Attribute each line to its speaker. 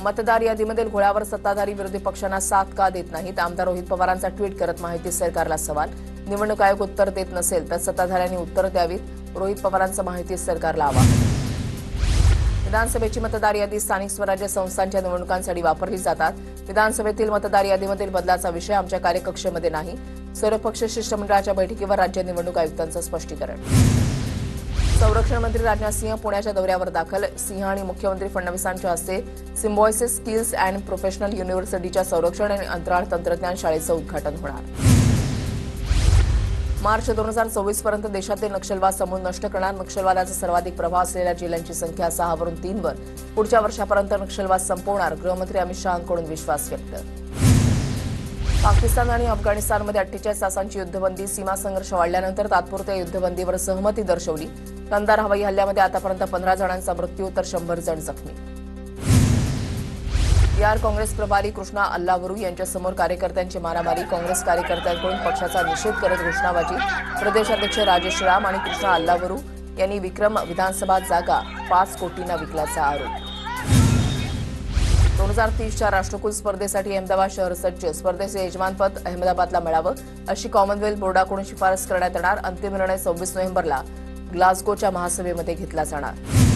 Speaker 1: मतदार यादीमधील घोळ्यावर सत्ताधारी विरोधी पक्षांना साथ का देत नाहीत? आमदार रोहित पवारांचा ट्विट करत माहिती सरकारला सवाल. निवडणूक आयोग उत्तर देत नसेल तर सत्ताधाऱ्यांनी उत्तर द्यावीत. रोहित पवारांचं माहिती सरकारला आवाहन. विधानसभेची मतदार यादी स्थानिक स्वराज्य संस्थांच्या निवडणुकांसाठी वापरली जातात. विधानसभेतील मतदार यादीमधील बदलाचा विषय आमच्या कार्यकक्षेमध्ये नाही. सर्वपक्षीय शिष्टमंडळाच्या बैठकीवर राज्य निवडणूक आयुक्तांचं स्पष्टीकरण. संरक्षण मंत्री राजनाथ सिंह पुण्याच्या दौऱ्यावर दाखल. सिंह आणि मुख्यमंत्री फडणवीसांच्या हस्ते सिम्बॉयसिस स्किल्स अँड प्रोफेशनल युनिव्हर्सिटीच्या संरक्षण आणि अंतराळ तंत्रज्ञान शाळेचं उद्घाटन होणार. मार्च 2024 पर्यंत देशातील नक्षलवाद समूळ नष्ट करणार. नक्षलवादाचा सर्वाधिक प्रभाव असलेल्या जिल्ह्यांची संख्या 6 वरून 3 वर. पुढच्या वर्षापर्यंत नक्षलवाद संपवणार. गृहमंत्री अमित शहांकडून विश्वास व्यक्त. पाकिस्तान आणि अफगाणिस्तानमध्ये 48 तासांची युद्धबंदी. सीमा संघर्ष वाढल्यानंतर तात्पुरत्या युद्धबंदीवर सहमती दर्शवली. कंदार हवाई हल्ल्यामध्ये आतापर्यंत 15 जणांचा मृत्यू तर 100 जण जखमी. बिहार काँग्रेस प्रभारी कृष्णा अल्लावरू यांच्यासमोर कार्यकर्त्यांची मारामारी. काँग्रेस कार्यकर्त्यांकडून पक्षाचा निषेध करत घोषणाबाजी. प्रदेशाध्यक्ष राजेश राम आणि कृष्णा अल्लावरू यांनी विक्रम विधानसभा जागा 5 कोटींना विकल्याचा आरोप. 2030च्या राष्ट्रकुल स्पर्धेसाठी अहमदाबाद शहर सज्ज. स्पर्धेचे यजमानपद अहमदाबादला मिळावं अशी कॉमनवेल्थ बोर्डाकडून शिफारस करण्यात येणार. अंतिम निर्णय 26 नोव्हेंबरला ग्लासगोच्या महासभेमध्ये घेतला जाणार.